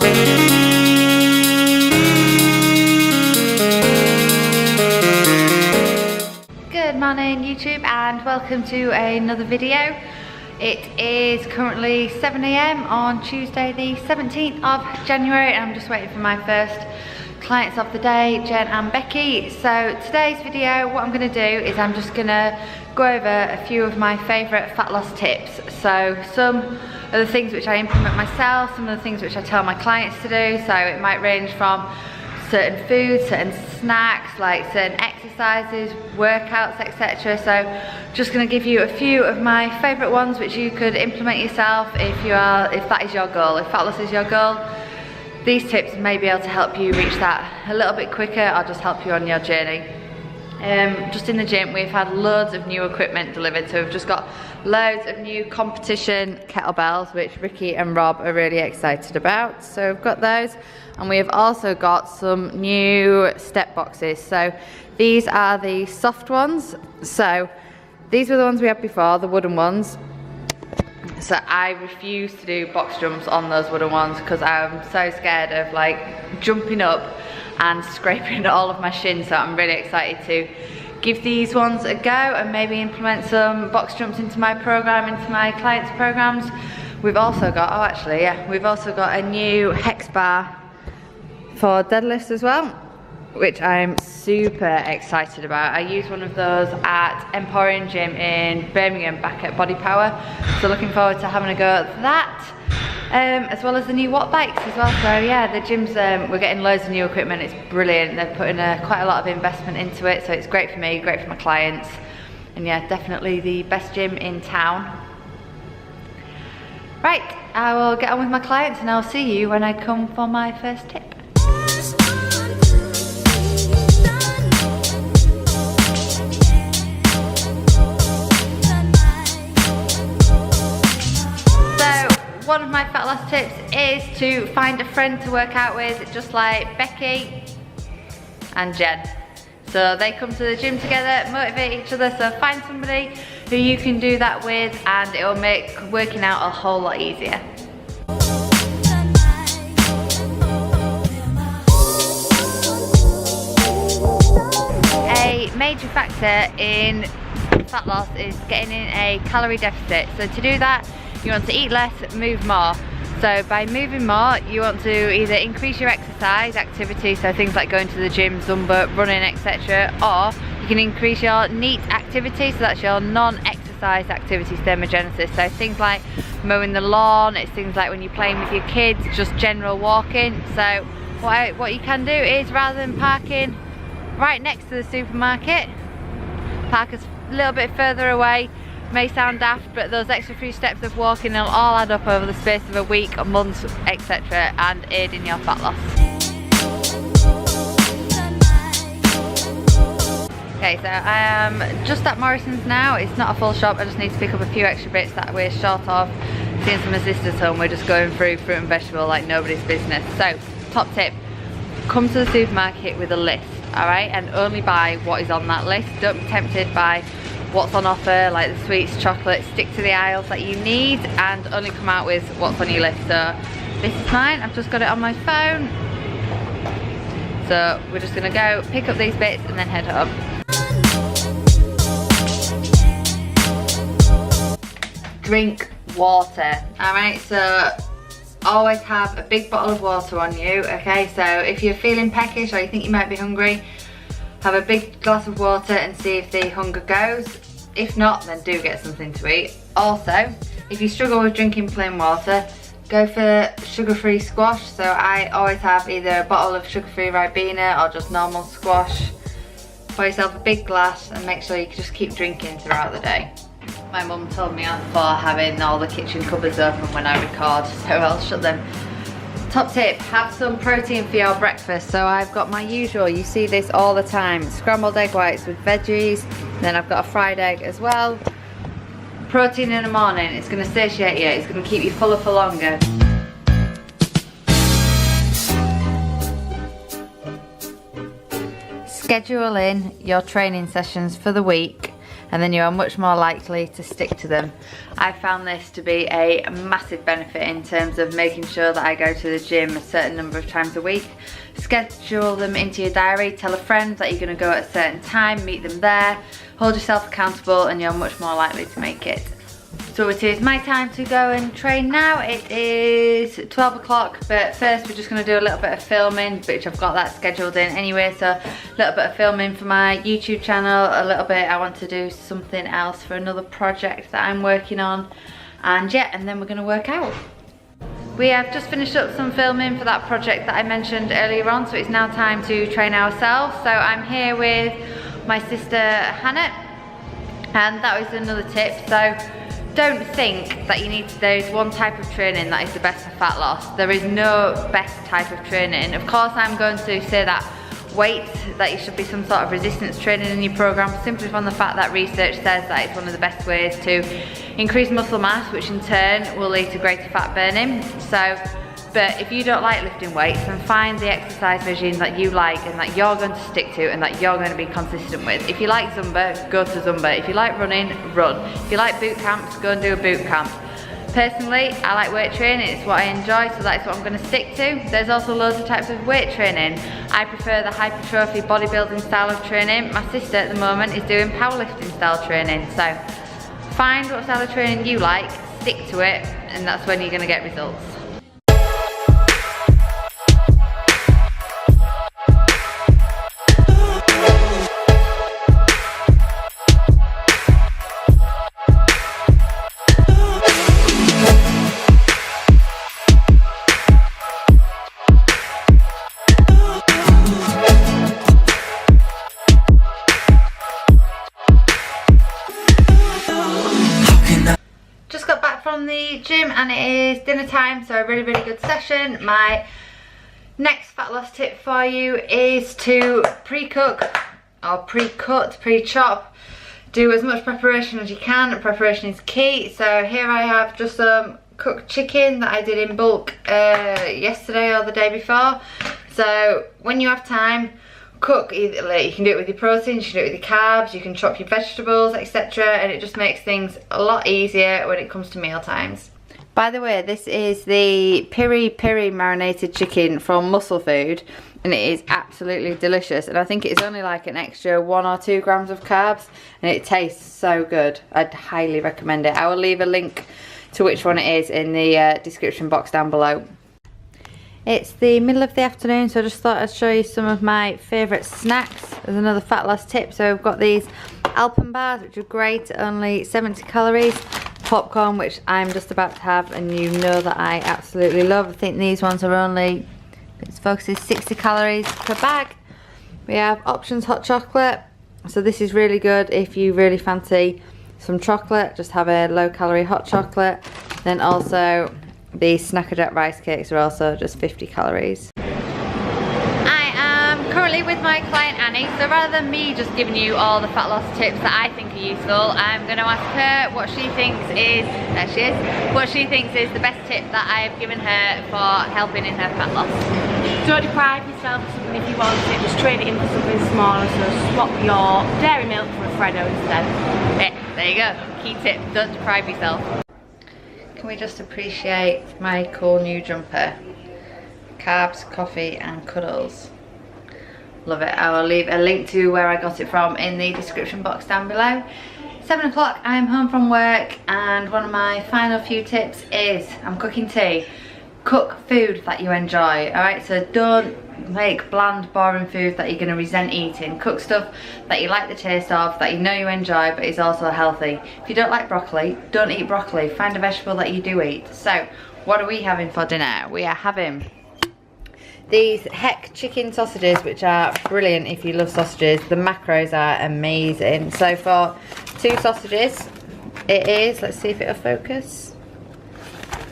Good morning YouTube and welcome to another video. It is currently 7 AM on Tuesday the 17th of January and I'm just waiting for my first clients of the day, Jen and Becky. So today's video, what I'm going to do is I'm just going to go over a few of my favourite fat loss tips. So some of the things which I implement myself, some of the things which I tell my clients to do. So it might range from certain foods, certain snacks, like certain exercises, workouts, etc. So just going to give you a few of my favourite ones which you could implement yourself if that is your goal. If fat loss is your goal, these tips may be able to help you reach that a little bit quicker or just help you on your journey. Just in the gym we've had loads of new equipment delivered, so we've just got loads of new competition kettlebells which Ricky and Rob are really excited about, so we've got those, and we have also got some new step boxes. So these are the soft ones, so these were the ones we had before, the wooden ones. So I refuse to do box jumps on those wooden ones because I'm so scared of like jumping up and scraping all of my shins, so I'm really excited to give these ones a go and maybe implement some box jumps into my program, into my clients' programs. We've also got, we've also got a new hex bar for deadlifts as well, which I'm super excited about. I used one of those at Emporium Gym in Birmingham back at Body Power, so looking forward to having a go at that. As well as the new watt bikes as well. So yeah, the gyms, we're getting loads of new equipment. It's brilliant. They're putting quite a lot of investment into it, so it's great for me, great for my clients, and yeah, definitely the best gym in town. Right, I will get on with my clients and I'll see you when I come for my first tip. One of my fat loss tips is to find a friend to work out with, just like Becky and Jen. So they come to the gym together, motivate each other, so find somebody who you can do that with and it will make working out a whole lot easier. A major factor in fat loss is getting in a calorie deficit. So to do that, you want to eat less, move more. So by moving more, you want to either increase your exercise activity, so things like going to the gym, Zumba, running, etc. Or you can increase your NEAT activity, so that's your non-exercise activity, thermogenesis. So things like mowing the lawn, it's things like when you're playing with your kids, just general walking. So what you can do is, rather than parking right next to the supermarket, park a little bit further away. May sound daft, but those extra few steps of walking will all add up over the space of a week, a month, etc. and aid in your fat loss. Okay, so I am just at Morrison's now. It's not a full shop, I just need to pick up a few extra bits that we're short of. Seeing some assistants home, we're just going through fruit and vegetable like nobody's business. So, top tip, come to the supermarket with a list, alright? And only buy what is on that list. Don't be tempted by what's on offer, like the sweets, chocolates. Stick to the aisles that you need and only come out with what's on your list. So this is mine, I've just got it on my phone. So we're just gonna go pick up these bits and then head home. Drink water, alright? So always have a big bottle of water on you, okay? So if you're feeling peckish or you think you might be hungry, have a big glass of water and see if the hunger goes. If not, then do get something to eat. Also, if you struggle with drinking plain water, go for sugar-free squash. So I always have either a bottle of sugar-free Ribena or just normal squash. Pour yourself a big glass and make sure you just keep drinking throughout the day. My mum told me off for having all the kitchen cupboards open when I record, so I'll shut them. Top tip, have some protein for your breakfast. So I've got my usual, you see this all the time, scrambled egg whites with veggies, then I've got a fried egg as well. Protein in the morning, it's going to satiate you, it's going to keep you fuller for longer. Schedule in your training sessions for the week and then you are much more likely to stick to them. I found this to be a massive benefit in terms of making sure that I go to the gym a certain number of times a week. Schedule them into your diary, tell a friend that you're going to go at a certain time, meet them there, hold yourself accountable, and you're much more likely to make it. So it is my time to go and train now. It is 12 o'clock, but first we're just going to do a little bit of filming, which I've got that scheduled in anyway. So a little bit of filming for my YouTube channel, a little bit I want to do something else for another project that I'm working on, and yeah, and then we're going to work out. We have just finished up some filming for that project that I mentioned earlier on, so it's now time to train ourselves. So I'm here with my sister Hannah, and that was another tip. So don't think that you need to, there's one type of training that is the best for fat loss. There is no best type of training. Of course, I'm going to say that weight, that you should be some sort of resistance training in your program, simply from the fact that research says that it's one of the best ways to increase muscle mass, which in turn will lead to greater fat burning. So, but if you don't like lifting weights, then find the exercise regime that you like and that you're going to stick to and that you're going to be consistent with. If you like Zumba, go to Zumba. If you like running, run. If you like boot camps, go and do a boot camp. Personally, I like weight training, it's what I enjoy, so that's what I'm going to stick to. There's also loads of types of weight training. I prefer the hypertrophy bodybuilding style of training. My sister at the moment is doing powerlifting style training. So find what style of training you like, stick to it, and that's when you're going to get results. From the gym and it is dinner time, so a really good session. My next fat loss tip for you is to pre-cook or pre-cut, pre-chop. Do as much preparation as you can. Preparation is key. So here I have just some cooked chicken that I did in bulk yesterday or the day before. So when you have time, cook. Either you can do it with your proteins, you can do it with your carbs, you can chop your vegetables, etc., and it just makes things a lot easier when it comes to meal times. By the way, this is the piri piri marinated chicken from Musclefood, and it is absolutely delicious, and I think it's only like an extra 1 or 2 grams of carbs, and it tastes so good. I'd highly recommend it. I will leave a link to which one it is in the description box down below. It's the middle of the afternoon, so I just thought I'd show you some of my favourite snacks as another fat loss tip. So we've got these Alpen bars, which are great, only 70 calories. Popcorn, which I'm just about to have, and you know that I absolutely love. I think these ones are only, its focus is 60 calories per bag. We have Options hot chocolate. So this is really good if you really fancy some chocolate, just have a low calorie hot chocolate. Then also the Snacker Jack rice cakes are also just 50 calories. I am currently with my client Annie, so rather than me just giving you all the fat loss tips that I think are useful, I'm going to ask her what she thinks is, there she is, what she thinks is the best tip that I've given her for helping in her fat loss. Don't deprive yourself of something if you want it, just trade it in for something smaller, so swap your dairy milk for a Freddo instead. Yeah, there you go, key tip, don't deprive yourself. Can we just appreciate my cool new jumper? Carbs, coffee and cuddles. Love it. I will leave a link to where I got it from in the description box down below. 7 o'clock, I am home from work, and one of my final few tips is I'm cooking tea. Cook food that you enjoy, alright? So don't make bland, boring food that you're going to resent eating. Cook stuff that you like the taste of, that you know you enjoy, but is also healthy. If you don't like broccoli, don't eat broccoli. Find a vegetable that you do eat. So, what are we having for dinner? We are having these Heck chicken sausages, which are brilliant if you love sausages. The macros are amazing. So for 2 sausages, it is, let's see if it'll focus.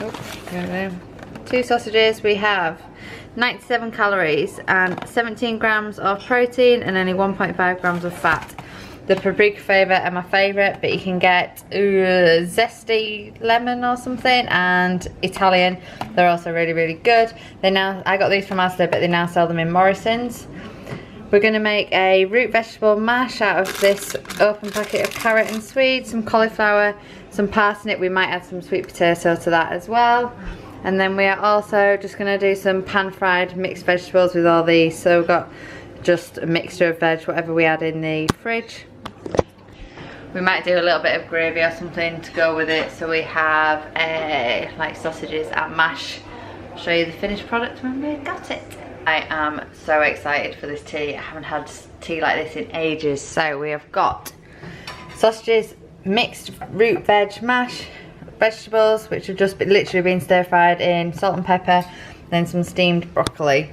Oh, there we go. 2 sausages, we have 97 calories and 17 grams of protein and only 1.5 grams of fat. The paprika flavour are my favourite, but you can get zesty lemon or something, and Italian. They're also really good. They now, I got these from Asda, but they now sell them in Morrison's. We're going to make a root vegetable mash out of this open packet of carrot and swede, some cauliflower, some parsnip. We might add some sweet potato to that as well. And then we are also just going to do some pan fried mixed vegetables with all these. So we've got just a mixture of veg, whatever we had in the fridge. We might do a little bit of gravy or something to go with it. So we have like sausages and mash. I'll show you the finished product when we got it. I am so excited for this tea. I haven't had tea like this in ages. So we have got sausages, mixed root veg mash, vegetables which have just literally been stir fried in salt and pepper, then some steamed broccoli.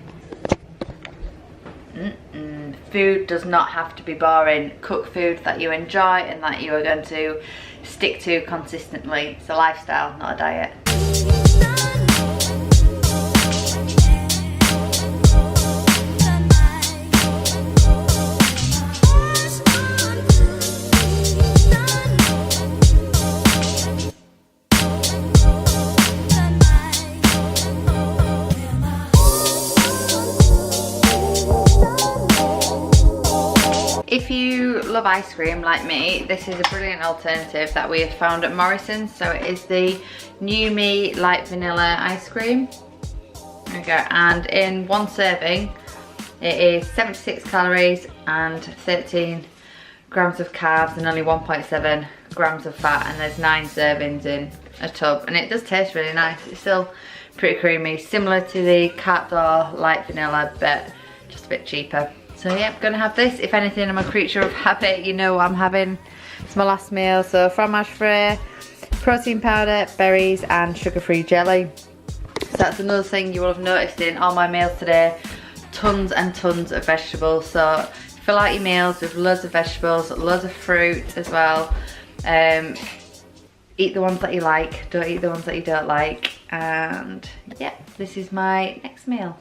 Food does not have to be boring. Cook food that you enjoy and that you are going to stick to consistently. It's a lifestyle, not a diet. If you love ice cream like me, this is a brilliant alternative that we have found at Morrison's. So it is the New Me Light Vanilla Ice Cream. There we go. And in one serving, it is 76 calories and 13 grams of carbs and only 1.7 grams of fat. And there's 9 servings in a tub. And it does taste really nice. It's still pretty creamy, similar to the Cat D'Or Light Vanilla, but just a bit cheaper. So yeah, I'm gonna have this. If anything, I'm a creature of habit. You know what I'm having. It's my last meal. So fromage frais, protein powder, berries and sugar-free jelly. So that's another thing you will have noticed in all my meals today. Tons and tons of vegetables. So fill out your meals with loads of vegetables, loads of fruit as well. Eat the ones that you like, don't eat the ones that you don't like. And yeah, this is my next meal.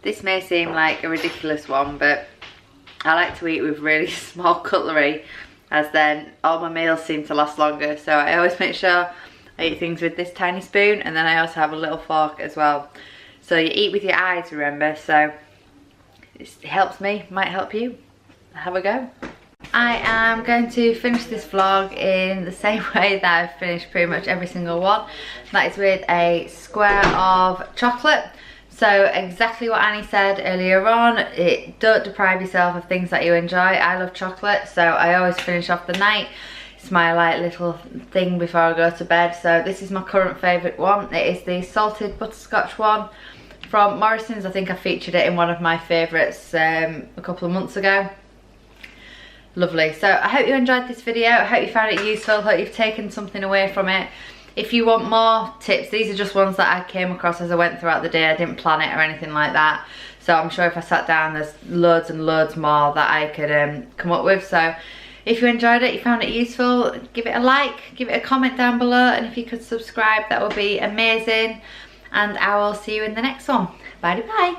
This may seem like a ridiculous one, but I like to eat with really small cutlery, as then all my meals seem to last longer. So I always make sure I eat things with this tiny spoon, and then I also have a little fork as well. So you eat with your eyes, remember, so it helps me, might help you. Have a go. I am going to finish this vlog in the same way that I've finished pretty much every single one. That is with a square of chocolate. So exactly what Annie said earlier on, don't deprive yourself of things that you enjoy. I love chocolate, so I always finish off the night. It's my like little thing before I go to bed. So this is my current favourite one. It is the salted butterscotch one from Morrison's. I think I featured it in one of my favourites a couple of months ago. Lovely. So I hope you enjoyed this video. I hope you found it useful. I hope you've taken something away from it. If you want more tips, these are just ones that I came across as I went throughout the day. I didn't plan it or anything like that. So I'm sure if I sat down, there's loads and loads more that I could come up with. So if you enjoyed it, you found it useful, give it a like, give it a comment down below. And if you could subscribe, that would be amazing. And I will see you in the next one. Bye bye.